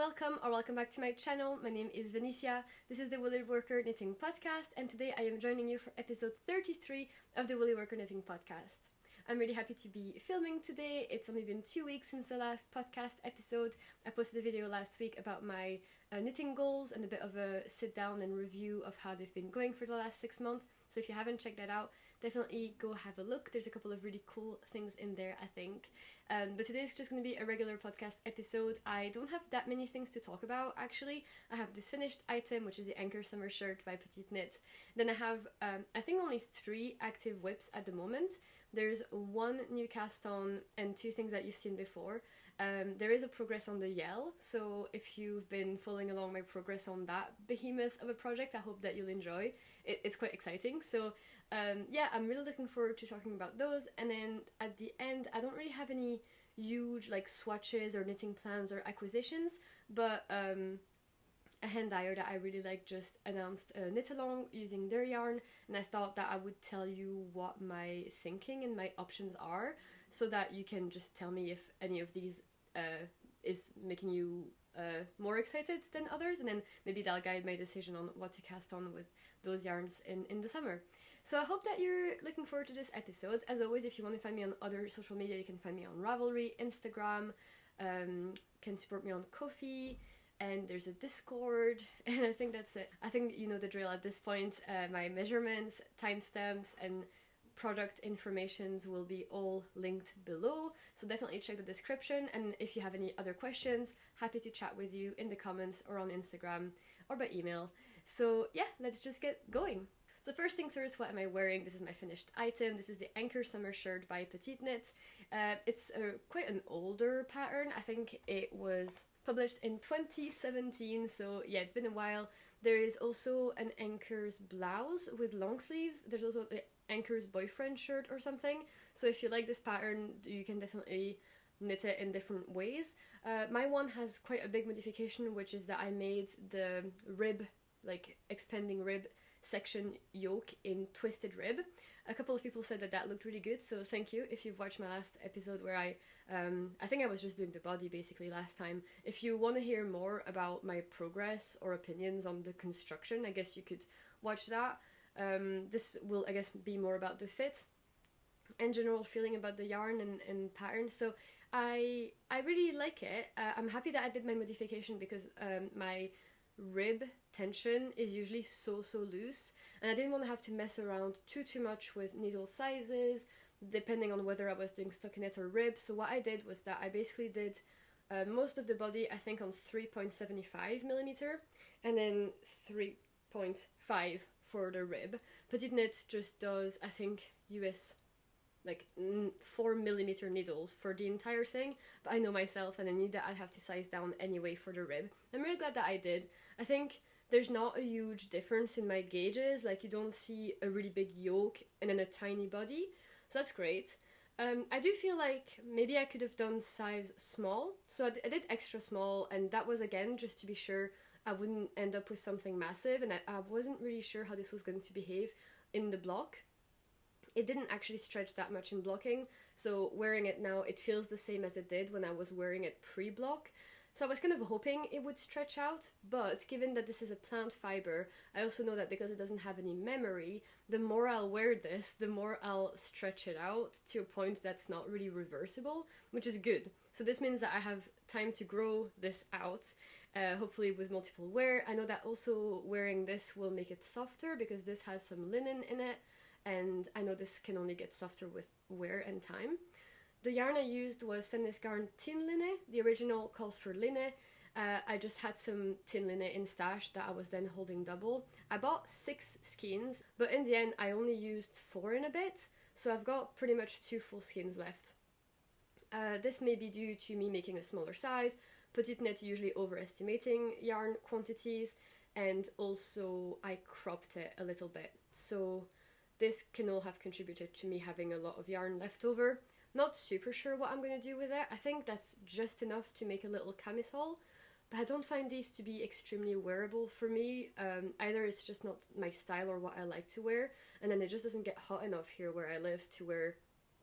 Welcome or welcome back to my channel. My name is Vanissia. This is the Woolly Worker Knitting Podcast, and today I am joining you for episode 33 of the Woolly Worker Knitting Podcast. I'm really happy to be filming today. It's only been 2 weeks since the last podcast episode. I posted a video last week about my knitting goals and a bit of a sit down and review of how they've been going for the last 6 months. So if you haven't checked that out, definitely go have a look. There's a couple of really cool things in there, I think. But today's just going to be a regular podcast episode. I don't have that many things to talk about, actually. I have this finished item, which is the Anker summer shirt by PetiteKnit. Then I have, I think, only 3 active whips at the moment. There's 1 new cast on and 2 things that you've seen before. There is a progress on the Yell, so if you've been following along my progress on that behemoth of a project, I hope that you'll enjoy. It's quite exciting, so yeah, I'm really looking forward to talking about those. And then at the end, I don't really have any huge like swatches or knitting plans or acquisitions, but a hand dyer that I really like just announced a knit along using their yarn, and I thought that I would tell you what my thinking and my options are, so that you can just tell me if any of these is making you more excited than others, and then maybe that'll guide my decision on what to cast on with those yarns in the summer. So I hope that you're looking forward to this episode. As always, if you want to find me on other social media, you can find me on Ravelry, Instagram, can support me on Ko-fi, and there's a Discord, and I think that's it. I think you know the drill at this point. My measurements, timestamps, and product informations will be all linked below, so definitely check the description. And if you have any other questions, happy to chat with you in the comments or on Instagram or by email. So yeah, let's just get going. So first things first, what am I wearing? This is my finished item. This is the Anker summer shirt by PetiteKnit. It's quite an older pattern. I think it was published in 2017, so yeah, it's been a while. There is also an Ankers blouse with long sleeves. There's also the Ankers boyfriend shirt or something. So if you like this pattern, you can definitely knit it in different ways. My one has quite a big modification, which is that I made the rib, like expanding rib section yoke in twisted rib. A couple of people said that that looked really good, so thank you if you've watched my last episode where I think I was just doing the body basically last time. If you want to hear more about my progress or opinions on the construction, I guess you could watch that. This will, I guess, be more about the fit and general feeling about the yarn and pattern. So I really like it. I'm happy that I did my modification because my rib tension is usually so loose, and I didn't want to have to mess around too much with needle sizes depending on whether I was doing stockinette or rib. So what I did was that I basically did most of the body, I think, on 3.75 millimeter, and then 3.5 for the rib. PetiteKnit just does, I think, US like 4 millimeter needles for the entire thing, but I know myself and I knew that I'd have to size down anyway for the rib. I'm really glad that I did. I think there's not a huge difference in my gauges, like you don't see a really big yoke and then a tiny body, so that's great. I do feel like maybe I could have done size small, so I did extra small, and that was again just to be sure I wouldn't end up with something massive, and I wasn't really sure how this was going to behave in the block. It didn't actually stretch that much in blocking, so wearing it now, it feels the same as it did when I was wearing it pre-block. So I was kind of hoping it would stretch out, but given that this is a plant fiber, I also know that because it doesn't have any memory, the more I'll wear this, the more I'll stretch it out to a point that's not really reversible, which is good. So this means that I have time to grow this out, hopefully with multiple wear. I know that also wearing this will make it softer because this has some linen in it, and I know this can only get softer with wear and time. The yarn I used was stainless yarn tin linne. The original calls for linne. I just had some tin linne in stash that I was then holding double. I bought 6 skeins, but in the end I only used 4 and a bit, so I've got pretty much 2 full skeins left. This may be due to me making a smaller size, PetiteKnit usually overestimating yarn quantities, and also I cropped it a little bit. So this can all have contributed to me having a lot of yarn left over. Not super sure what I'm going to do with it. I think that's just enough to make a little camisole, but I don't find these to be extremely wearable for me. Either it's just not my style or what I like to wear, and then it just doesn't get hot enough here where I live to wear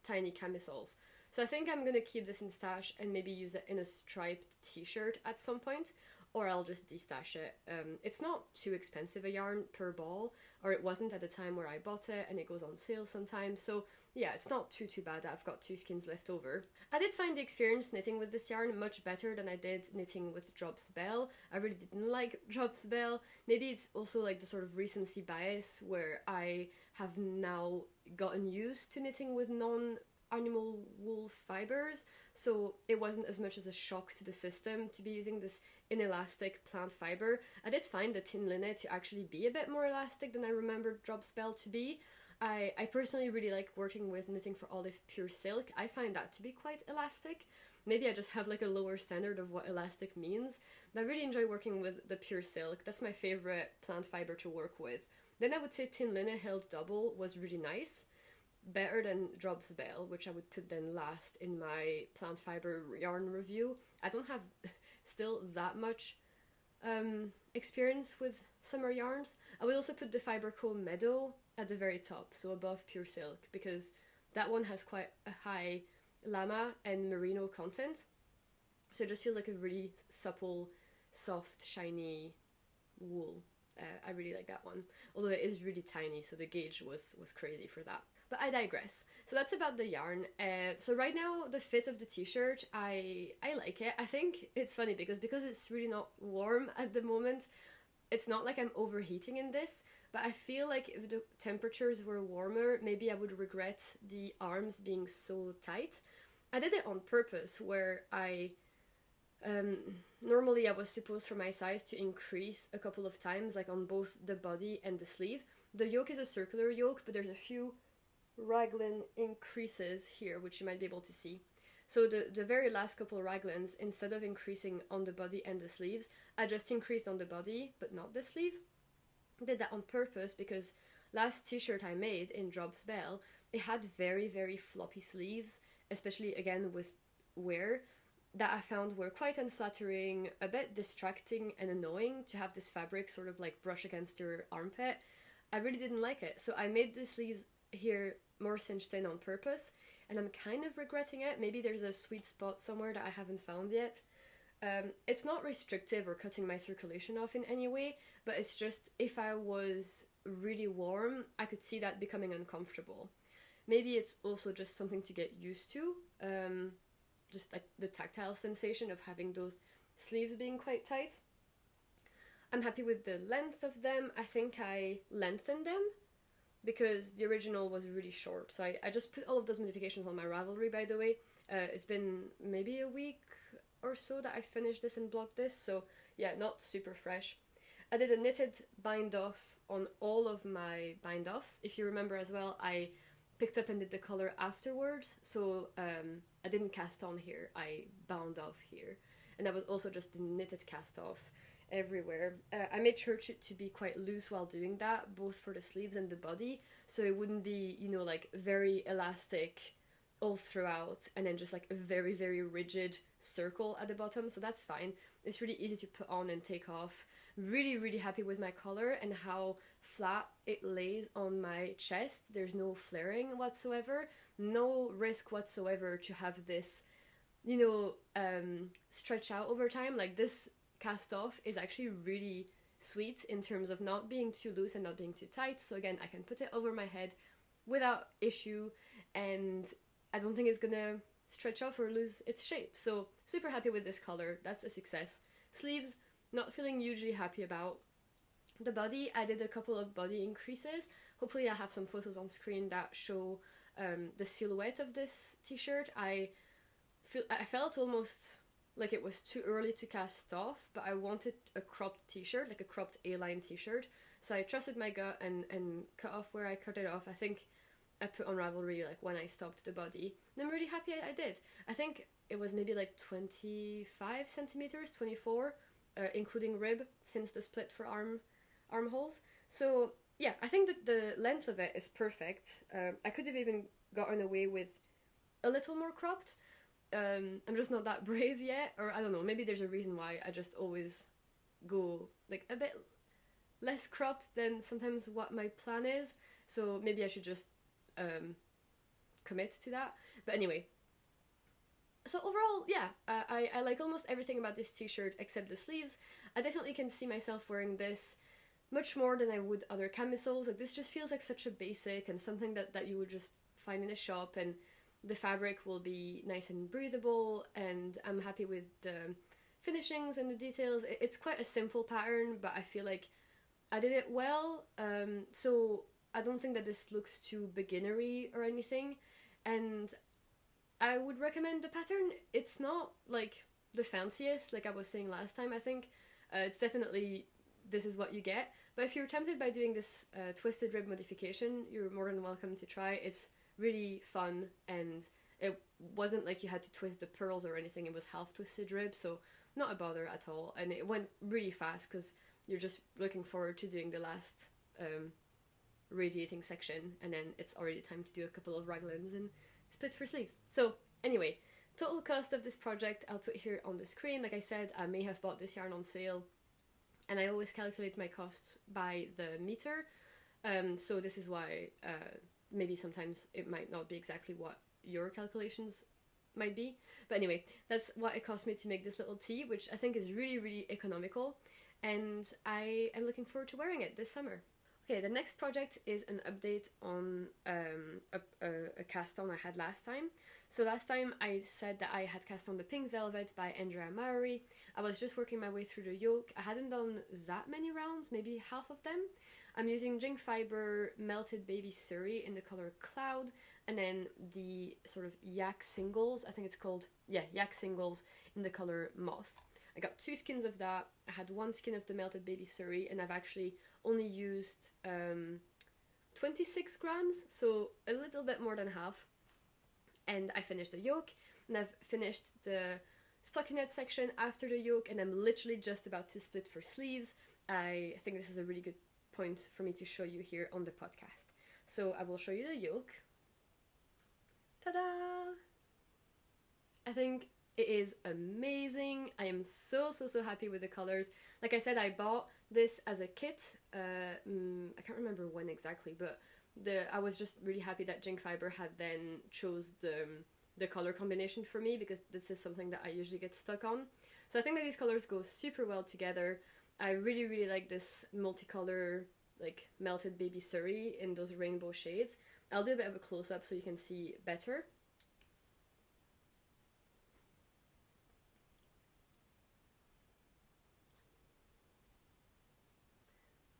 tiny camisoles. So I think I'm going to keep this in stash and maybe use it in a striped t-shirt at some point. or I'll just destash it. It's not too expensive a yarn per ball, or it wasn't at the time where I bought it, and it goes on sale sometimes, so yeah, it's not too bad. I've got 2 skeins left over. I did find the experience knitting with this yarn much better than I did knitting with Drops Bell. I really didn't like Drops Bell. Maybe it's also like the sort of recency bias where I have now gotten used to knitting with non-animal wool fibers, so it wasn't as much as a shock to the system to be using this inelastic plant fiber. I did find the Tin Linnet to actually be a bit more elastic than I remembered Drops Bell to be. I personally really like working with Knitting for Olive Pure Silk. I find that to be quite elastic. Maybe I just have like a lower standard of what elastic means, but I really enjoy working with the Pure Silk. That's my favorite plant fiber to work with. Then I would say Tin Linnet held double was really nice. Better than Drops Bell, which I would put then last in my plant fiber yarn review. I don't have still that much experience with summer yarns. I would also put the Fiberco Meadow at the very top, so above Pure Silk, because that one has quite a high llama and merino content, so it just feels like a really supple, soft, shiny wool. I really like that one, although it is really tiny, so the gauge was crazy for that. But I digress. So that's about the yarn. So right now, the fit of the t-shirt, I like it. I think it's funny because it's really not warm at the moment, it's not like I'm overheating in this, but I feel like if the temperatures were warmer, maybe I would regret the arms being so tight. I did it on purpose, where normally I was supposed for my size to increase a couple of times, like on both the body and the sleeve. The yoke is a circular yoke, but there's a few raglan increases here, which you might be able to see. So the very last couple of raglans, instead of increasing on the body and the sleeves, I just increased on the body, but not the sleeve. I did that on purpose because last t-shirt I made in Drops Bell, it had very, very floppy sleeves, especially again with wear, that I found were quite unflattering, a bit distracting and annoying to have this fabric sort of like brush against your armpit. I really didn't like it, so I made the sleeves here more cinched in on purpose, and I'm kind of regretting it. Maybe there's a sweet spot somewhere that I haven't found yet. It's not restrictive or cutting my circulation off in any way, but it's just if I was really warm, I could see that becoming uncomfortable. Maybe it's also just something to get used to, just like the tactile sensation of having those sleeves being quite tight. I'm happy with the length of them. I think I lengthened them because the original was really short. So I just put all of those modifications on my Ravelry, by the way. It's been maybe a week or so that I finished this and blocked this, so yeah, not super fresh. I did a knitted bind off on all of my bind offs. If you remember as well, I picked up and did the color afterwards, so I didn't cast on here, I bound off here. And that was also just the knitted cast off everywhere. I made sure to be quite loose while doing that, both for the sleeves and the body, so it wouldn't be, you know, like very elastic all throughout and then just like a very, very rigid circle at the bottom, so that's fine. It's really easy to put on and take off. Really, really happy with my color and how flat it lays on my chest. There's no flaring whatsoever, no risk whatsoever to have this, you know, stretch out over time. Like, this cast off is actually really sweet in terms of not being too loose and not being too tight, so again, I can put it over my head without issue, and I don't think it's gonna stretch off or lose its shape. So super happy with this color, that's a success. Sleeves, not feeling hugely happy about. The body, I did a couple of body increases. Hopefully I have some photos on screen that show the silhouette of this t-shirt. I felt almost like it was too early to cast off, but I wanted a cropped t-shirt, like a cropped A-line t-shirt. So I trusted my gut and cut off where I cut it off. I think I put on Ravelry like when I stopped the body. And I'm really happy I did. I think it was maybe like 25 centimeters, 24, including rib, since the split for armholes. So yeah, I think that the length of it is perfect. I could have even gotten away with a little more cropped. I'm just not that brave yet, or I don't know, maybe there's a reason why I just always go like a bit less cropped than sometimes what my plan is, so maybe I should just commit to that. But anyway, So overall, yeah, I like almost everything about this t-shirt except the sleeves. I definitely can see myself wearing this much more than I would other camisoles. Like this just feels like such a basic and something that you would just find in a shop, and the fabric will be nice and breathable, and I'm happy with the finishings and the details. It's quite a simple pattern, but I feel like I did it well. So I don't think that this looks too beginnery or anything, and I would recommend the pattern. It's not like the fanciest, like I was saying last time, I think. It's definitely, this is what you get. But if you're tempted by doing this twisted rib modification, you're more than welcome to try. It's really fun, and it wasn't like you had to twist the pearls or anything. It was half twisted rib, so not a bother at all. And it went really fast because you're just looking forward to doing the last radiating section, and then it's already time to do a couple of raglans and split for sleeves. So anyway, total cost of this project I'll put here on the screen. Like I said, I may have bought this yarn on sale, and I always calculate my costs by the meter. So this is why maybe sometimes it might not be exactly what your calculations might be. But anyway, that's what it cost me to make this little tee, which I think is really, really economical. And I am looking forward to wearing it this summer. Okay, the next project is an update on a cast on I had last time. So last time I said that I had cast on the Pink Velvet by Andrea Mowry. I was just working my way through the yoke. I hadn't done that many rounds, maybe half of them. I'm using Jing Fiber Melted Baby Surrey in the color Cloud, and then the sort of yak singles, I think it's called, yeah, yak singles in the color Moth. I got 2 skins of that. I had 1 skin of the Melted Baby Surrey, and I've actually only used 26 grams, so a little bit more than half. And I finished the yoke, and I've finished the stockinette section after the yoke, and I'm literally just about to split for sleeves. I think this is a really good point for me to show you here on the podcast. So I will show you the yoke. Ta-da! I think it is amazing. I am so happy with the colors. Like I said, I bought this as a kit. I can't remember when exactly, but I was just really happy that Jing Fiber had then chose the color combination for me, because this is something that I usually get stuck on. So I think that these colors go super well together. I really like this multicolor, like Melted Baby Surrey in those rainbow shades. I'll do a bit of a close-up so you can see better.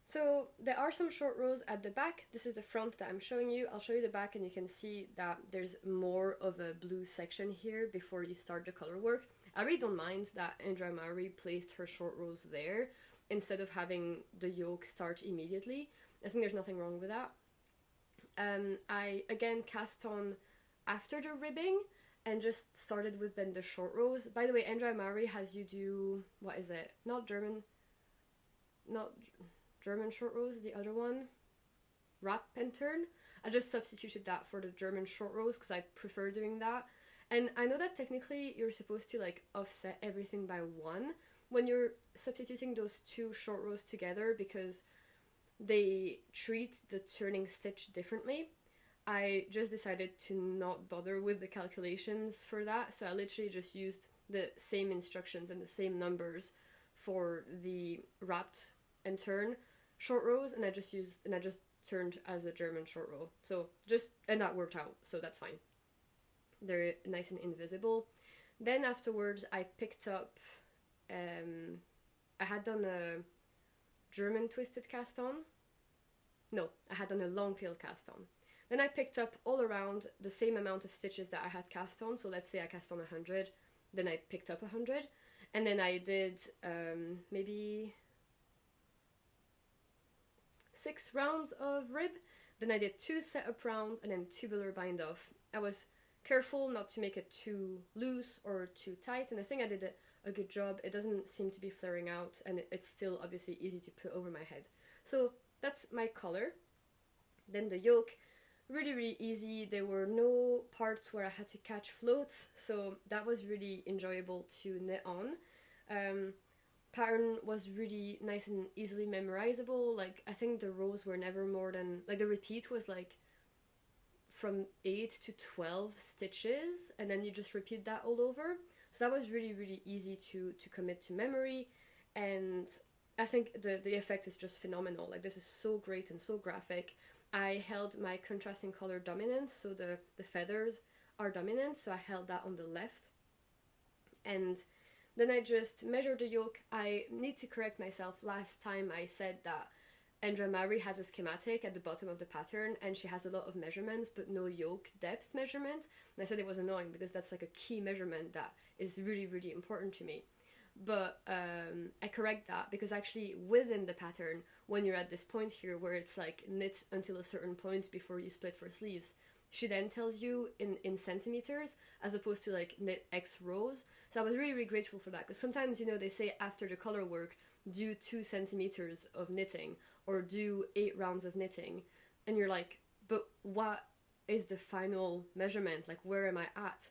So there are some short rows at the back. This is the front that I'm showing you. I'll show you the back, and you can see that there's more of a blue section here before you start the color work. I really don't mind that Andrea Mowry placed her short rows there instead of having the yoke start immediately. I think there's nothing wrong with that. I again cast on after the ribbing and just started with then the short rows. By the way, Andrea Mowry has you do, what is it? Not German short rows, the other one, wrap and turn. I just substituted that for the German short rows because I prefer doing that. And I know that technically you're supposed to like offset everything by 1 when you're substituting those 2 short rows together, because they treat the turning stitch differently. I just decided to not bother with the calculations for that, so I literally just used the same instructions and the same numbers for the wrapped and turn short rows, and I just turned as a German short row. So and that worked out, so that's fine. They're nice and invisible. Then afterwards I picked up, I had done a German twisted cast on. No, I had done a long tail cast on. Then I picked up all around the same amount of stitches that I had cast on. So let's say I cast on 100, then I picked up 100, and then I did maybe 6 rounds of rib. Then I did 2 setup rounds and then tubular bind off. I was careful not to make it too loose or too tight, and I think I did a good job. It doesn't seem to be flaring out, and it's still obviously easy to put over my head. So that's my color. Then the yoke, really easy. There were no parts where I had to catch floats, so that was really enjoyable to knit on. Pattern was really nice and easily memorizable. Like, I think the rows were never more than, like, the repeat was like from 8 to 12 stitches, and then you just repeat that all over. So that was really, really easy to commit to memory, and I think the effect is just phenomenal. Like, this is so great and so graphic. I held my contrasting color dominant, so the feathers are dominant, so I held that on the left. And then I just measured the yoke. I need to correct myself. Last time I said that Andrea Mary has a schematic at the bottom of the pattern, and she has a lot of measurements but no yoke depth measurement. And I said it was annoying because that's like a key measurement that is really, really important to me. But I correct that because actually within the pattern, when you're at this point here where it's like knit until a certain point before you split for sleeves, she then tells you in centimeters as opposed to like knit X rows. So I was really, really grateful for that, because sometimes, you know, they say after the color work, do 2 centimeters of knitting or do 8 rounds of knitting. And you're like, but what is the final measurement? Like, where am I at?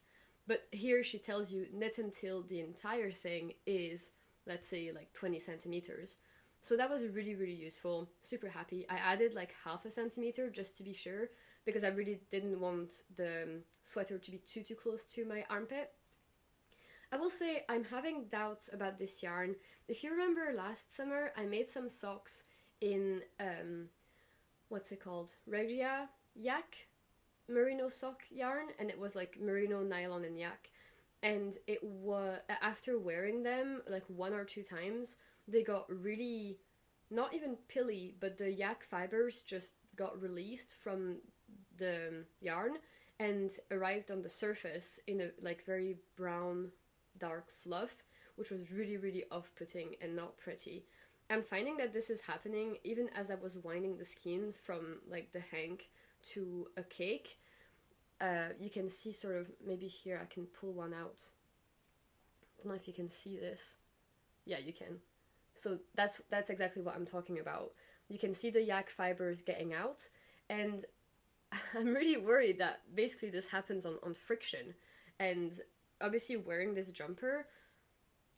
But here she tells you knit until the entire thing is, let's say, like 20 centimeters. So that was really, really useful. Super happy. I added like half a centimeter just to be sure, because I really didn't want the sweater to be too close to my armpit. I will say I'm having doubts about this yarn. If you remember last summer, I made some socks in, what's it called? Regia yak merino sock yarn, and it was like merino, nylon, and yak. And it was, after wearing them like 1 or 2 times, they got really, not even pilly, but the yak fibers just got released from the yarn and arrived on the surface in a like very brown dark fluff, which was really, really off-putting and not pretty. I'm finding that this is happening even as I was winding the skein from like the hank to a cake. You can see sort of, maybe here I can pull one out. I don't know if you can see this. Yeah, you can. So that's exactly what I'm talking about. You can see the yak fibers getting out, and I'm really worried that basically this happens on friction. And obviously wearing this jumper,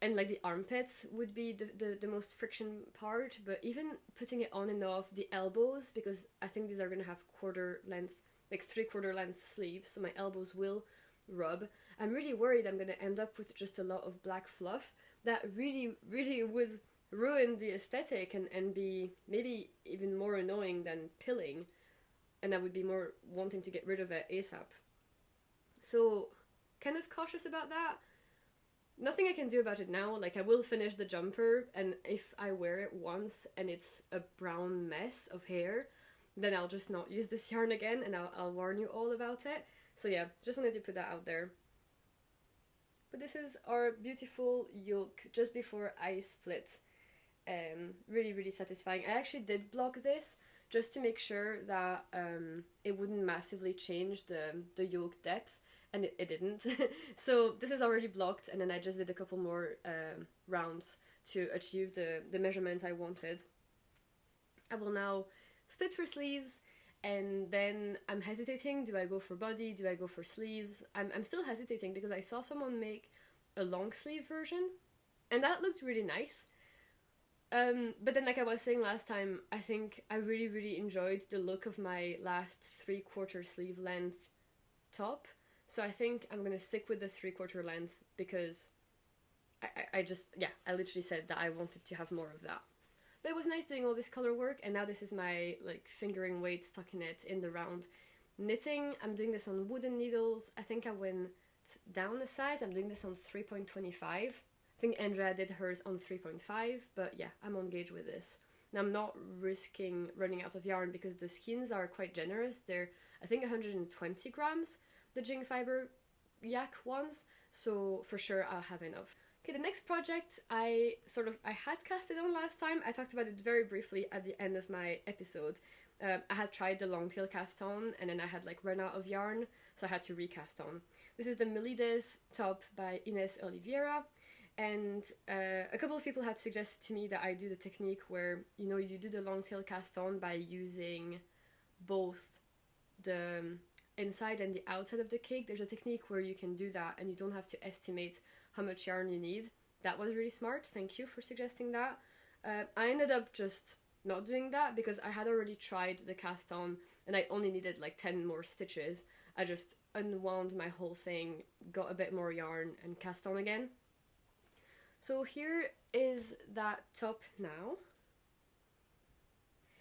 and like the armpits would be the most friction part, but even putting it on and off the elbows, because I think these are going to have quarter length, like 3/4 length sleeves, so my elbows will rub. I'm really worried I'm going to end up with just a lot of black fluff that really, really would ruin the aesthetic and be maybe even more annoying than pilling, and I would be more wanting to get rid of it ASAP. So kind of cautious about that. Nothing I can do about it now. Like, I will finish the jumper, and if I wear it once and it's a brown mess of hair, then I'll just not use this yarn again, and I'll warn you all about it. So yeah, just wanted to put that out there. But this is our beautiful yoke just before I split. Really, really satisfying. I actually did block this just to make sure that it wouldn't massively change the yoke depth, and it didn't. So this is already blocked, and then I just did a couple more rounds to achieve the measurement I wanted. I will now split for sleeves, and then I'm hesitating. Do I go for body? Do I go for sleeves? I'm still hesitating because I saw someone make a long sleeve version, and that looked really nice. But then, like I was saying last time, I think I really, really enjoyed the look of my last 3/4 sleeve length top. So I think I'm gonna stick with the 3/4 length because I just, yeah, I literally said that I wanted to have more of that. But it was nice doing all this color work, and now this is my like fingering weight stockinette in the round knitting. I'm doing this on wooden needles. I think I went down a size. I'm doing this on 3.25. I think Andrea did hers on 3.5, but yeah, I'm on gauge with this. And I'm not risking running out of yarn because the skeins are quite generous. They're, I think, 120 grams, the Jing Fiber yak ones, so for sure I'll have enough. Okay, the next project I had casted on last time. I talked about it very briefly at the end of my episode. I had tried the long tail cast on, and then I had like run out of yarn, so I had to recast on. This is the Melides top by Ines Oliveira. And a couple of people had suggested to me that I do the technique where, you know, you do the long tail cast on by using both the inside and the outside of the cake. There's a technique where you can do that and you don't have to estimate how much yarn you need. That was really smart. Thank you for suggesting that. I ended up just not doing that because I had already tried the cast on and I only needed like 10 more stitches. I just unwound my whole thing, got a bit more yarn and cast on again. So here is that top now.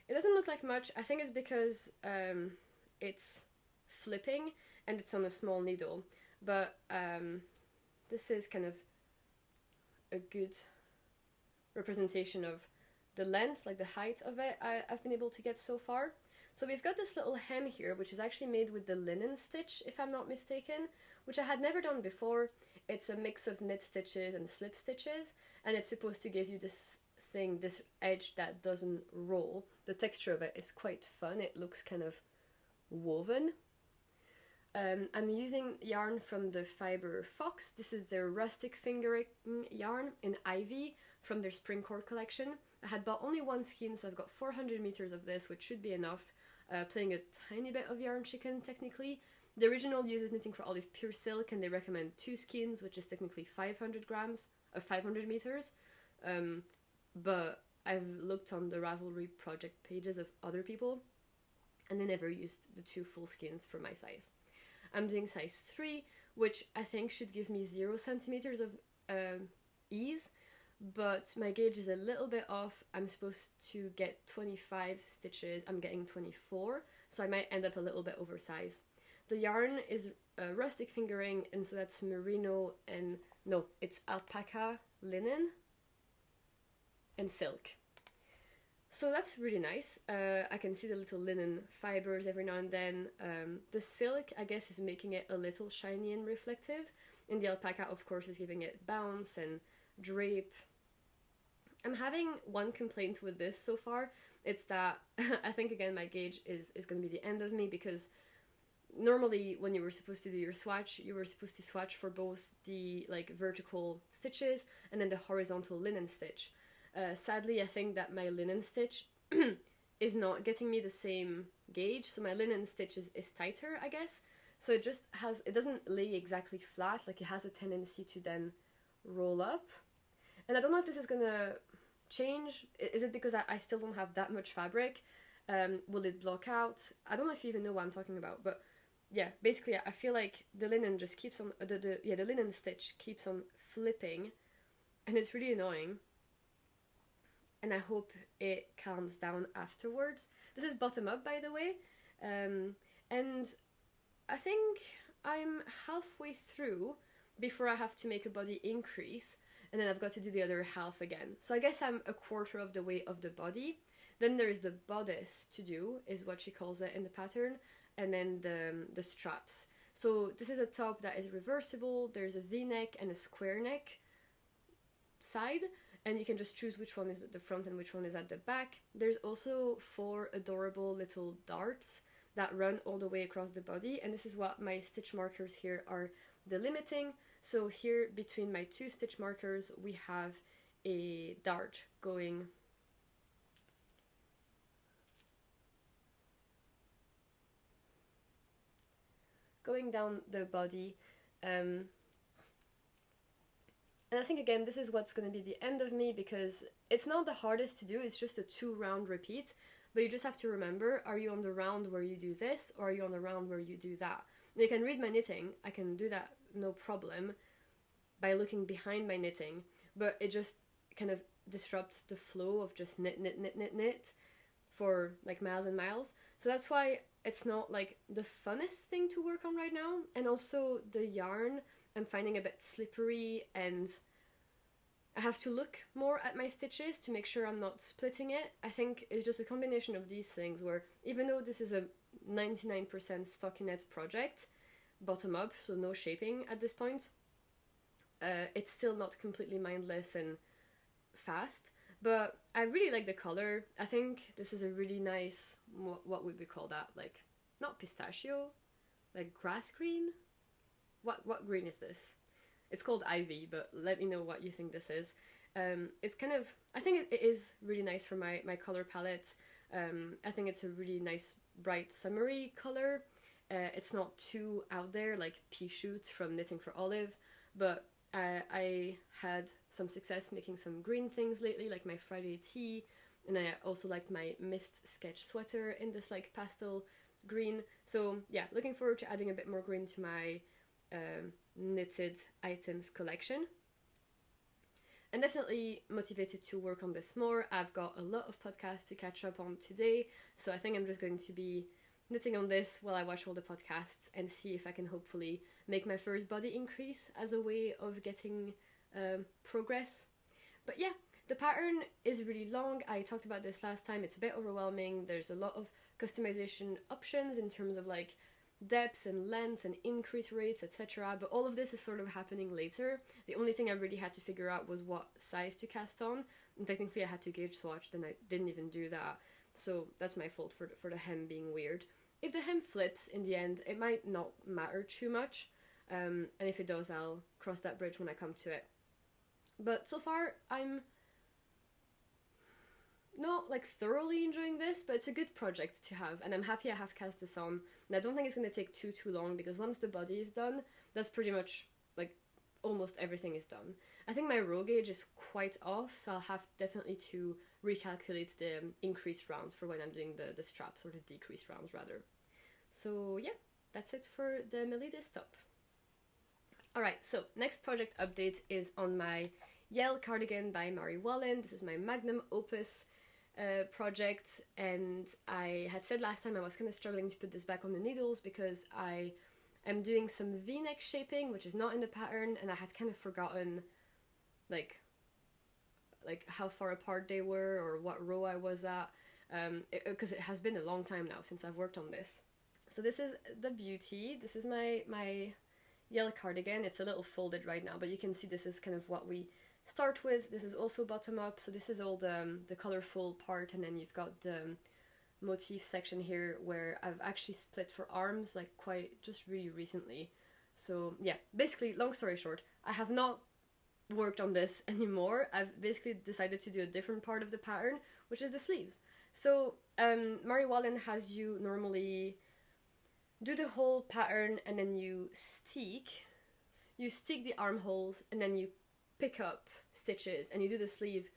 It doesn't look like much. I think it's because it's flipping and it's on a small needle, but this is kind of a good representation of the length, like the height of it I've been able to get so far. So we've got this little hem here, which is actually made with the linen stitch, if I'm not mistaken, which I had never done before. It's a mix of knit stitches and slip stitches, and it's supposed to give you this thing, this edge that doesn't roll. The texture of it is quite fun. It looks kind of woven. I'm using yarn from the Fiber Fox. This is their rustic fingering yarn in Ivy from their spring cord collection. I had bought only one skein, so I've got 400 meters of this, which should be enough. Playing a tiny bit of yarn chicken, technically. The original uses Knitting for Olive pure silk, and they recommend 2 skeins, which is technically 500 grams of 500 meters. But I've looked on the Ravelry project pages of other people, and they never used the 2 full skeins for my size. I'm doing size 3, which I think should give me 0 centimeters of ease, but my gauge is a little bit off. I'm supposed to get 25 stitches, I'm getting 24, so I might end up a little bit oversized. The yarn is rustic fingering, and so that's merino and, no, it's alpaca linen and silk. So that's really nice. I can see the little linen fibers every now and then. The silk, I guess, is making it a little shiny and reflective, and the alpaca, of course, is giving it bounce and drape. I'm having one complaint with this so far. It's that I think, again, my gauge is going to be the end of me, because normally when you were supposed to do your swatch, you were supposed to swatch for both the like vertical stitches and then the horizontal linen stitch. Sadly, I think that my linen stitch is not getting me the same gauge, so my linen stitch is tighter, I guess. So it just has, it doesn't lay exactly flat, like it has a tendency to then roll up. And I don't know if this is gonna change. Is it because I still don't have that much fabric? Will it block out? I don't know if you even know what I'm talking about, but yeah, basically I feel like the linen just keeps on, the linen stitch keeps on flipping, and it's really annoying. And I hope it calms down afterwards. This is bottom up, by the way, and I think I'm halfway through before I have to make a body increase, and then I've got to do the other half again. So I guess I'm a quarter of the way of the body. Then there is the bodice to do, is what she calls it in the pattern, and then the straps. So this is a top that is reversible. There's a V-neck and a square neck side, and you can just choose which one is at the front and which one is at the back. There's also 4 adorable little darts that run all the way across the body, and this is what my stitch markers here are delimiting. So here between my 2 stitch markers we have a dart going down the body, and I think, again, this is what's going to be the end of me, because it's not the hardest to do, it's just a 2 round repeat, but you just have to remember, are you on the round where you do this, or are you on the round where you do that? And you can read my knitting, I can do that no problem by looking behind my knitting, but it just kind of disrupts the flow of just knit, knit, knit, knit, knit for like miles and miles. So that's why it's not like the funnest thing to work on right now. And also the yarn I'm finding a bit slippery, and I have to look more at my stitches to make sure I'm not splitting it. I think it's just a combination of these things where, even though this is a 99% stockinette project, bottom up, so no shaping at this point, it's still not completely mindless and fast. But I really like the color. I think this is a really nice, what would we call that? Like, not pistachio, like grass green? What green is this? It's called Ivy, but let me know what you think this is. It's kind of, I think it is really nice for my color palette. I think it's a really nice, bright, summery color. It's not too out there like pea shoots from Knitting for Olive, but I had some success making some green things lately, like my Friday tea, and I also liked my mist sketch sweater in this like pastel green. So yeah, looking forward to adding a bit more green to my knitted items collection. And definitely motivated to work on this more. I've got a lot of podcasts to catch up on today, so I think I'm just going to be knitting on this while I watch all the podcasts and see if I can hopefully make my first body increase as a way of getting progress. But yeah, the pattern is really long. I talked about this last time. It's a bit overwhelming. There's a lot of customization options in terms of like depth and length and increase rates, etc. But all of this is sort of happening later. The only thing I really had to figure out was what size to cast on, and technically I had to gauge swatch, then I didn't even do that. So that's my fault for the hem being weird. If the hem flips in the end, it might not matter too much, and if it does, I'll cross that bridge when I come to it. But so far, I'm not like thoroughly enjoying this, but it's a good project to have, and I'm happy I have cast this on. And I don't think it's going to take too long, because once the body is done, that's pretty much like almost everything is done. I think my row gauge is quite off, so I'll have definitely to recalculate the increased rounds for when I'm doing the straps, or the decreased rounds rather. So yeah, that's it for the Melody top. Alright, so next project update is on my Yell cardigan by Mary Wallen. This is my Magnum Opus project, and I had said last time I was kind of struggling to put this back on the needles because I am doing some v-neck shaping, which is not in the pattern, and I had kind of forgotten like how far apart they were or what row I was at, because it has been a long time now since I've worked on this. So this is the beauty. This is my Yell cardigan. It's a little folded right now, but you can see this is kind of what we start with. This is also bottom up, so this is all the colorful part, and then you've got the motif section here where I've actually split for arms like quite just really recently. So yeah, basically, long story short, I have not worked on this anymore. I've basically decided to do a different part of the pattern, which is the sleeves. So Mary Wallen has you normally do the whole pattern, and then you stick the armholes, and then you pick up stitches and you do the sleeve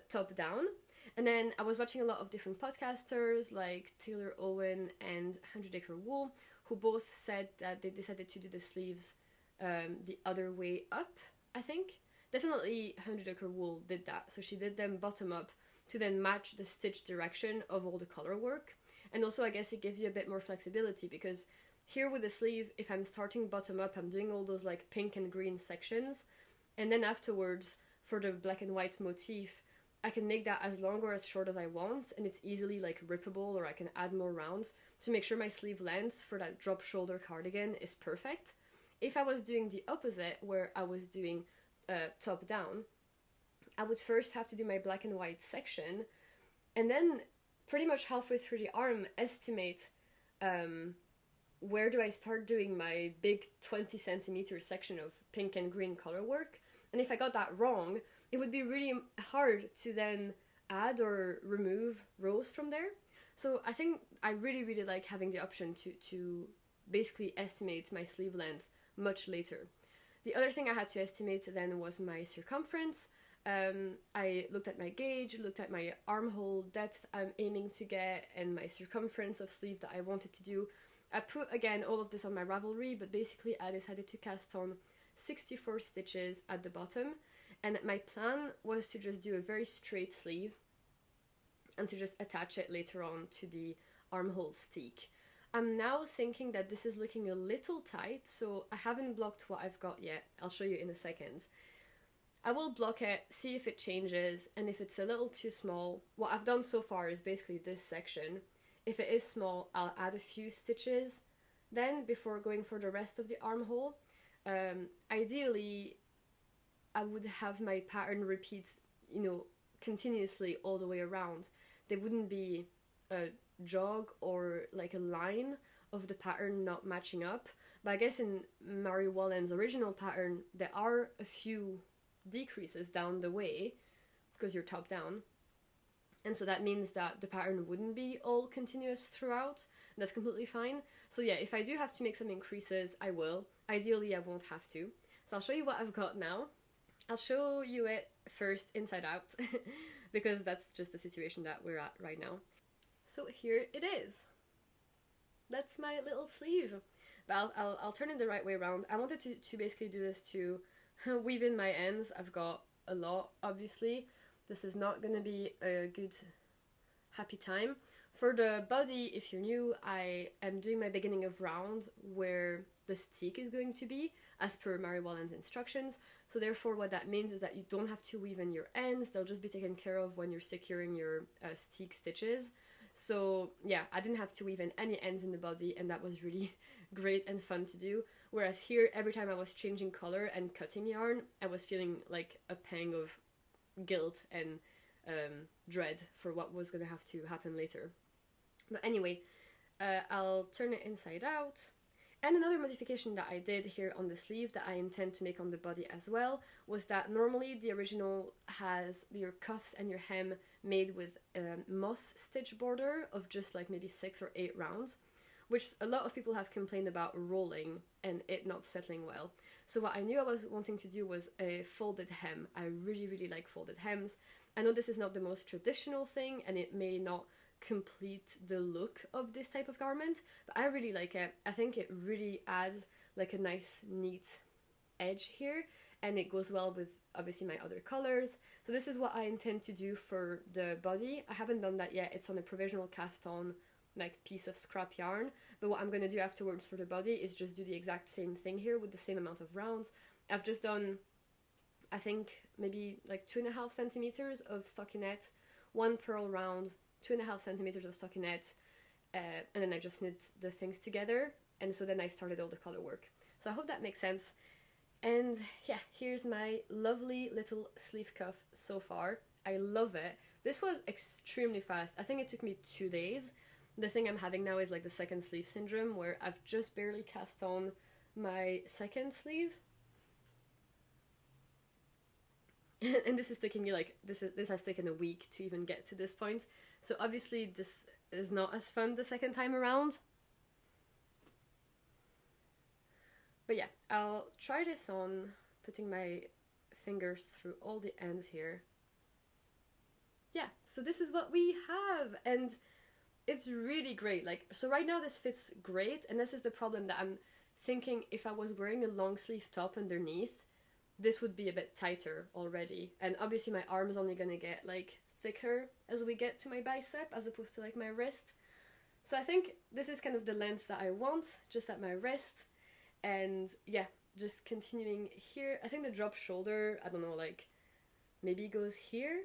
top down. And then I was watching a lot of different podcasters like Taylor Owen and 100 Acre Wool, who both said that they decided to do the sleeves the other way up, I think. Definitely 100 Acre Wool did that, so she did them bottom up to then match the stitch direction of all the color work. And also I guess it gives you a bit more flexibility, because here with the sleeve, if I'm starting bottom up, I'm doing all those like pink and green sections, and then afterwards for the black and white motif, I can make that as long or as short as I want, and it's easily like rippable, or I can add more rounds to make sure my sleeve length for that drop shoulder cardigan is perfect. If I was doing the opposite, where I was doing top down, I would first have to do my black and white section, and then pretty much halfway through the arm estimate where do I start doing my big 20 centimeter section of pink and green color work. And if I got that wrong, it would be really hard to then add or remove rows from there. So I think I really like having the option to basically estimate my sleeve length much later. The other thing I had to estimate then was my circumference. I looked at my gauge, looked at my armhole depth I'm aiming to get, and my circumference of sleeve that I wanted to do. I put again all of this on my Ravelry, but basically I decided to cast on 64 stitches at the bottom, and my plan was to just do a very straight sleeve and to just attach it later on to the armhole steek. I'm now thinking that this is looking a little tight, so I haven't blocked what I've got yet. I'll show you in a second. I will block it, see if it changes, and if it's a little too small, what I've done so far is basically this section. If it is small, I'll add a few stitches then before going for the rest of the armhole. Ideally, I would have my pattern repeat, continuously all the way around. There wouldn't be a jog or like a line of the pattern not matching up. But I guess in Mary Wallen's original pattern, there are a few decreases down the way because you're top down, and so that means that the pattern wouldn't be all continuous throughout, and that's completely fine. So yeah, if I do have to make some increases, I will. Ideally I won't have to. So I'll show you what I've got now. I'll show you it first inside out. because that's just the situation that we're at right now. So here it is. That's my little sleeve. But I'll turn it the right way around. I wanted to basically do this to weave in my ends. I've got a lot, obviously. This is not going to be a good, happy time. For the body, if you're new, I am doing my beginning of round where the stick is going to be, as per Mary Wallen's instructions. So therefore what that means is that you don't have to weave in your ends. They'll just be taken care of when you're securing your stick stitches. So yeah, I didn't have to weave in any ends in the body, and that was really great and fun to do. Whereas here, every time I was changing color and cutting yarn, I was feeling like a pang of guilt and dread for what was going to have to happen later. But anyway, I'll turn it inside out. And another modification that I did here on the sleeve that I intend to make on the body as well was that normally the original has your cuffs and your hem made with moss stitch border of just like maybe 6 or 8 rounds, which a lot of people have complained about rolling and it not settling well. So what I knew I was wanting to do was a folded hem. I really like folded hems. I know this is not the most traditional thing and it may not complete the look of this type of garment, but I really like it. I think it really adds like a nice neat edge here, and it goes well with obviously my other colors. So this is what I intend to do for the body. I haven't done that yet. It's on a provisional cast on like piece of scrap yarn, but what I'm going to do afterwards for the body is just do the exact same thing here with the same amount of rounds. I've just done, I think, maybe like 2.5 centimeters of stockinette, 1 purl round, 2.5 centimeters of stockinette, and then I just knit the things together, and so then I started all the color work. So I hope that makes sense. And yeah, here's my lovely little sleeve cuff so far. I love it. This was extremely fast. I think it took me 2 days. The thing I'm having now is like the second sleeve syndrome, where I've just barely cast on my second sleeve. And this is taking me like, this has taken a week to even get to this point. So obviously this is not as fun the second time around. But yeah, I'll try this on, putting my fingers through all the ends here. Yeah, so this is what we have, and it's really great. Like, so right now this fits great, and this is the problem that I'm thinking if I was wearing a long sleeve top underneath, this would be a bit tighter already. And obviously my arm is only gonna get like thicker as we get to my bicep as opposed to like my wrist. So I think this is kind of the length that I want, just at my wrist. And yeah, just continuing here. I think the drop shoulder, I don't know, like maybe goes here.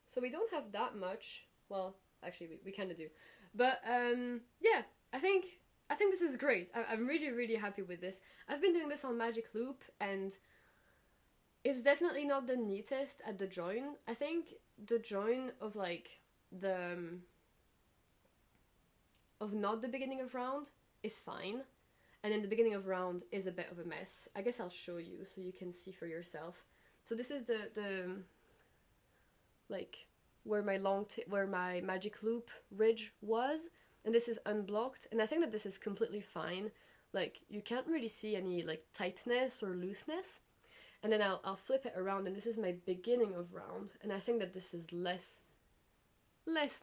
So we don't have that much. Well, actually we kind of do. But yeah, I think this is great. I'm really happy with this. I've been doing this on Magic Loop, and it's definitely not the neatest at the join. I think the join of like the of not the beginning of round is fine, and then the beginning of round is a bit of a mess. I guess I'll show you so you can see for yourself. So this is the like where my Magic Loop ridge was, and this is unblocked, and I think that this is completely fine. Like, you can't really see any like tightness or looseness. And then I'll flip it around, and this is my beginning of round, and I think that this is less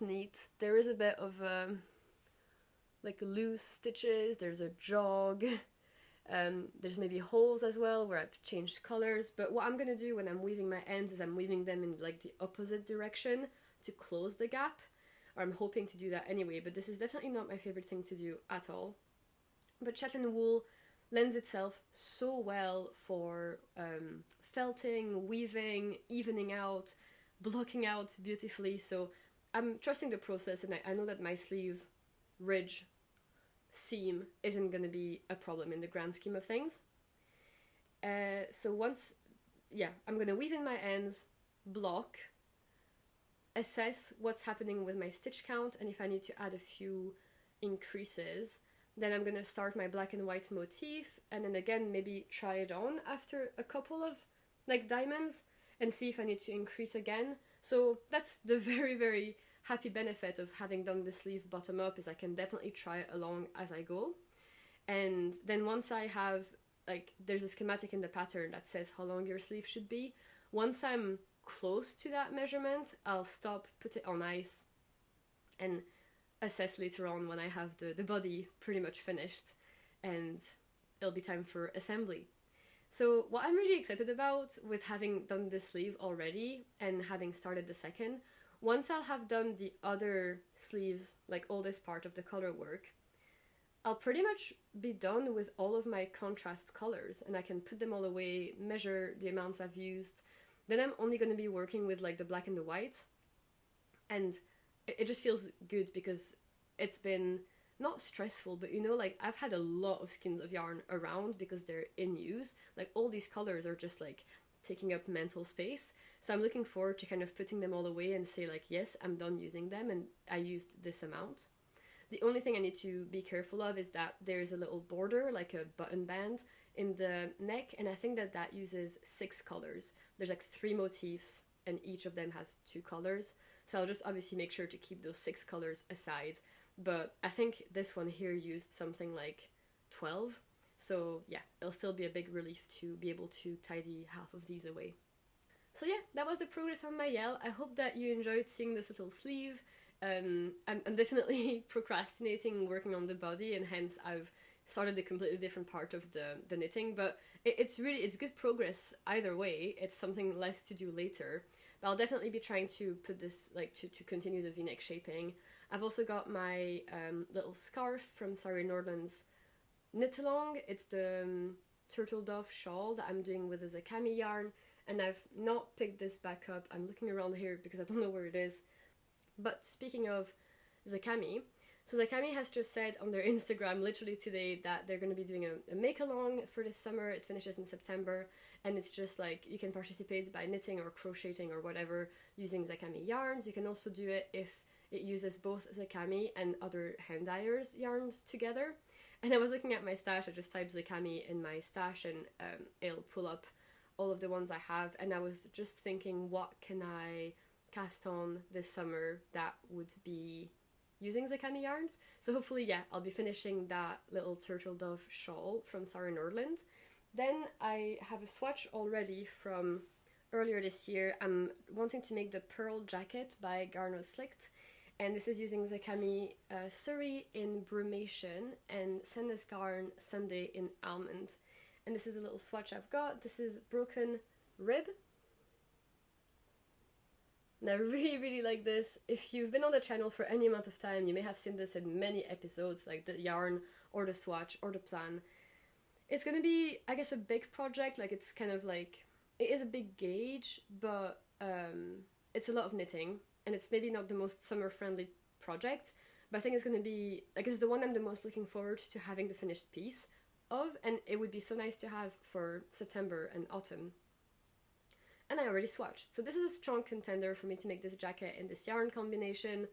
neat. There is a bit of like loose stitches, there's a jog, there's maybe holes as well where I've changed colors. But what I'm gonna do when I'm weaving my ends is I'm weaving them in like the opposite direction to close the gap, or I'm hoping to do that anyway, but this is definitely not my favorite thing to do at all. But Shetland wool lends itself so well for felting, weaving, evening out, blocking out beautifully. So I'm trusting the process, and I know that my sleeve ridge seam isn't going to be a problem in the grand scheme of things. So once, yeah, I'm going to weave in my ends, block, assess what's happening with my stitch count, and if I need to add a few increases. Then I'm going to start my black and white motif, and then again maybe try it on after a couple of like diamonds and see if I need to increase again. So that's the very happy benefit of having done the sleeve bottom up, is I can definitely try it along as I go. And then once I have, like, there's a schematic in the pattern that says how long your sleeve should be. Once I'm close to that measurement, I'll stop, put it on ice, and assess later on when I have the body pretty much finished, and it'll be time for assembly. So what I'm really excited about with having done this sleeve already and having started the second, once I'll have done the other sleeves, like all this part of the color work, I'll pretty much be done with all of my contrast colors, and I can put them all away, measure the amounts I've used. Then I'm only going to be working with like the black and the white, and it just feels good because it's been not stressful, but you know, like I've had a lot of skeins of yarn around because they're in use. Like all these colors are just like taking up mental space. So I'm looking forward to kind of putting them all away and say like, yes, I'm done using them and I used this amount. The only thing I need to be careful of is that there's a little border, like a button band in the neck, and I think that that uses 6 colors. There's like 3 motifs and each of them has 2 colors. So I'll just obviously make sure to keep those 6 colors aside. But I think this one here used something like 12. So yeah, it'll still be a big relief to be able to tidy half of these away. So yeah, that was the progress on my Yell. I hope that you enjoyed seeing this little sleeve. I'm definitely procrastinating working on the body, and hence I've started a completely different part of the knitting, but it's good progress either way. It's something less to do later. But I'll definitely be trying to put this, like, to continue the v-neck shaping. I've also got my little scarf from Sari Nordland's knit along. It's the turtle dove shawl that I'm doing with a Zakami yarn, and I've not picked this back up. I'm looking around here because I don't know where it is. But speaking of Zakami, so Zakami has just said on their Instagram literally today that they're going to be doing a make-along for this summer. It finishes in September, and it's just like you can participate by knitting or crocheting or whatever using Zakami yarns. You can also do it if it uses both Zakami and other hand dyers yarns together. And I was looking at my stash. I just typed Zakami in my stash and it'll pull up all of the ones I have, and I was just thinking, what can I cast on this summer that would be using Zakami yarns? So hopefully, yeah, I'll be finishing that little turtle dove shawl from Sari Nordland. Then I have a swatch already from earlier this year. I'm wanting to make the pearl jacket by Garno Slicked, and this is using Zakami Surrey in Brumation and Sandnes Garn Sunday in Almond. And this is a little swatch I've got. This is Broken Rib. And I really like this. If you've been on the channel for any amount of time, you may have seen this in many episodes, like the yarn or the swatch or the plan. It's gonna be, I guess, a big project. Like, it's kind of like, it is a big gauge, but it's a lot of knitting, and it's maybe not the most summer friendly project, but I think it's gonna be, like, it's the one I'm the most looking forward to having the finished piece of, and it would be so nice to have for September and autumn. And I already swatched. So this is a strong contender for me to make this jacket in this yarn combination.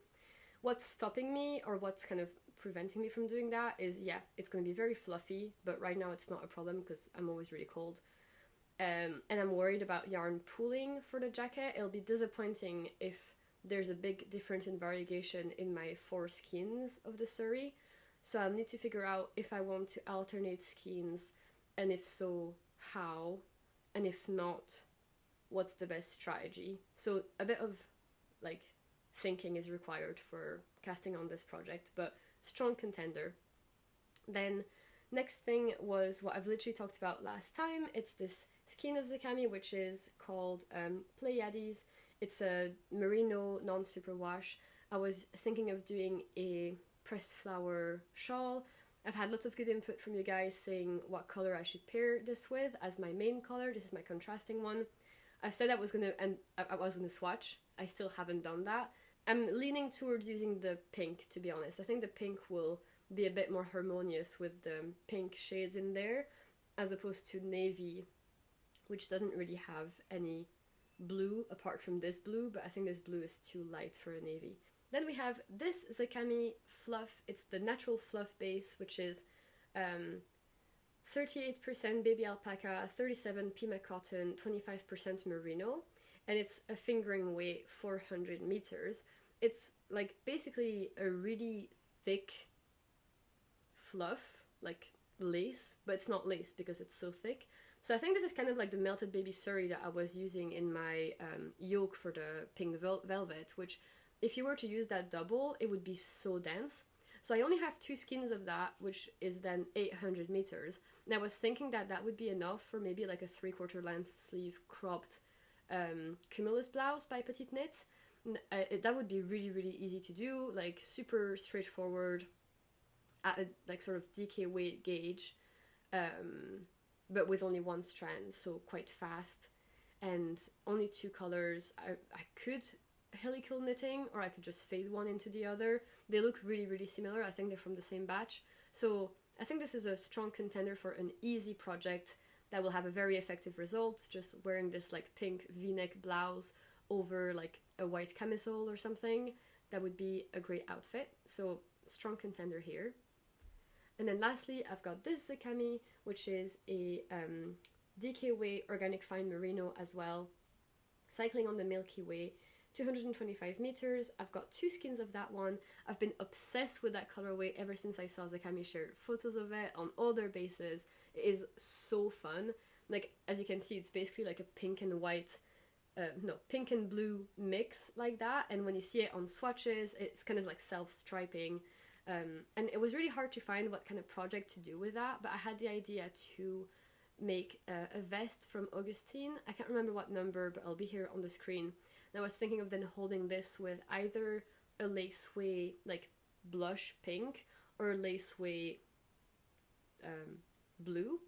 What's stopping me, or what's kind of preventing me from doing that, is, yeah, it's going to be very fluffy, but right now it's not a problem because I'm always really cold. And I'm worried about yarn pooling for the jacket. It'll be disappointing if there's a big difference in variegation in my 4 skeins of the Surrey. So I'll need to figure out if I want to alternate skeins, and if so, how, and if not, what's the best strategy. So a bit of, like, thinking is required for casting on this project, but strong contender. Then next thing was what I've literally talked about last time. It's this skein of Zakami, which is called Pleiades. It's a merino non-superwash. I was thinking of doing a pressed flower shawl. I've had lots of good input from you guys saying what color I should pair this with as my main color. This is my contrasting one. I said I was gonna swatch. I still haven't done that. I'm leaning towards using the pink, to be honest. I think the pink will be a bit more harmonious with the pink shades in there, as opposed to navy, which doesn't really have any blue apart from this blue, but I think this blue is too light for a navy. Then we have this Zakami fluff. It's the natural fluff base, which is 38% baby alpaca, 37% Pima cotton, 25% merino, and it's a fingering weight 400 meters. It's like basically a really thick fluff, like lace, but it's not lace because it's so thick. So I think this is kind of like the melted baby suri that I was using in my yoke for the pink velvet, which if you were to use that double, it would be so dense. So I only have 2 skeins of that, which is then 800 meters. And I was thinking that that would be enough for maybe like a 3/4 length sleeve cropped cumulus blouse by PetiteKnit. That would be really, really easy to do, like super straightforward at a like sort of DK weight gauge, but with only 1 strand, so quite fast, and only 2 colors. I could helical knitting, or I could just fade one into the other. They look really, really similar. I think they're from the same batch. So I think this is a strong contender for an easy project that will have a very effective result, just wearing this like pink v-neck blouse over like a white camisole or something. That would be a great outfit. So strong contender here. And then lastly, I've got this Zakami, which is a DK Way Organic Fine Merino as well, cycling on the Milky Way, 225 meters. I've got 2 skins of that one. I've been obsessed with that colorway ever since I saw Zakami share photos of it on all their bases. It is so fun. Like, as you can see, it's basically like a pink and white, pink and blue mix like that. And when you see it on swatches, it's kind of like self-striping. And it was really hard to find what kind of project to do with that, but I had the idea to make a vest from Augustine. I can't remember what number, but I'll be here on the screen. And I was thinking of then holding this with either a laceway like blush pink or a laceway blue,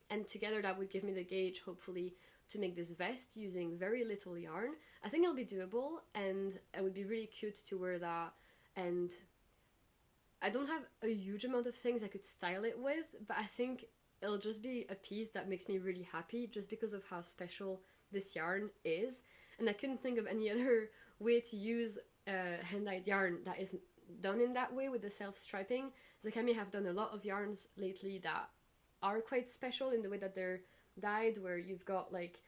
and together that would give me the gauge, hopefully, to make this vest using very little yarn. I think it'll be doable, and it would be really cute to wear that. And I don't have a huge amount of things I could style it with, but I think it'll just be a piece that makes me really happy just because of how special this yarn is. And I couldn't think of any other way to use hand-dyed yarn that is done in that way with the self-striping. Zakami have done a lot of yarns lately that are quite special in the way that they're dyed, where you've got like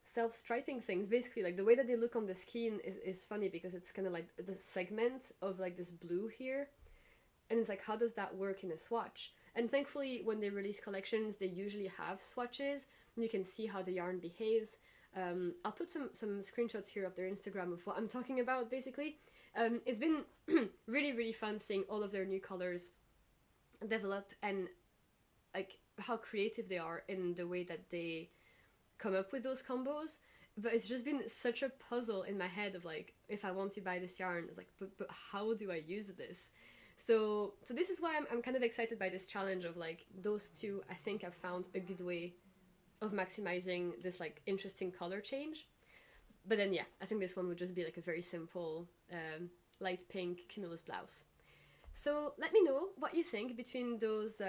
self-striping things. Basically, like the way that they look on the skin is funny because it's kind of like the segment of like this blue here. And it's like, how does that work in a swatch? And thankfully, when they release collections, they usually have swatches. And you can see how the yarn behaves. I'll put some screenshots here of their Instagram of what I'm talking about, basically. It's been really, really fun seeing all of their new colors develop, and like how creative they are in the way that they come up with those combos. But it's just been such a puzzle in my head of like, if I want to buy this yarn, it's like, but how do I use this? So this is why I'm kind of excited by this challenge of like those two. I think I've found a good way of maximizing this like interesting color change. But then yeah, I think this one would just be like a very simple light pink cumulus blouse. So let me know what you think between those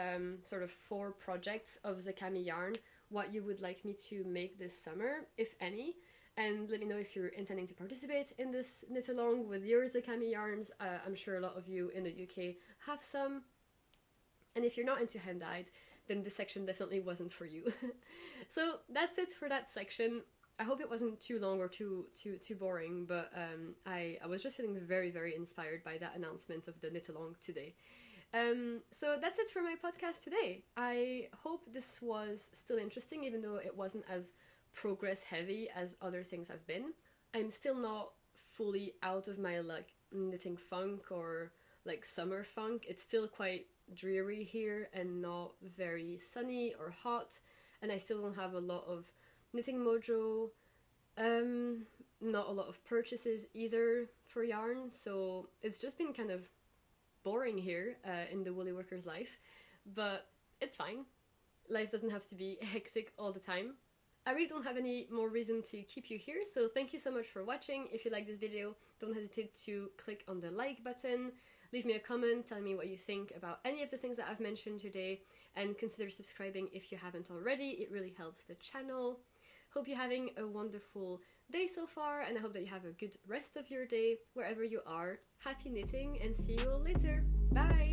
sort of 4 projects of Zakami yarn, what you would like me to make this summer, if any. And let me know if you're intending to participate in this knit along with your Zakami yarns. I'm sure a lot of you in the UK have some. And if you're not into hand-dyed, then this section definitely wasn't for you. So that's it for that section. I hope it wasn't too long or too boring, but I was just feeling very, very inspired by that announcement of the knit along today. So that's it for my podcast today. I hope this was still interesting, even though it wasn't as progress heavy as other things have been. I'm still not fully out of my like knitting funk or like summer funk. It's still quite dreary here and not very sunny or hot, and I still don't have a lot of knitting mojo, not a lot of purchases either for yarn, so it's just been kind of boring here in the woolly worker's life, but it's fine. Life doesn't have to be hectic all the time. I really don't have any more reason to keep you here, so thank you so much for watching. If you like this video, don't hesitate to click on the like button, leave me a comment, tell me what you think about any of the things that I've mentioned today, and consider subscribing if you haven't already. It really helps the channel. Hope you're having a wonderful day so far, and I hope that you have a good rest of your day wherever you are. Happy knitting, and see you all later. Bye!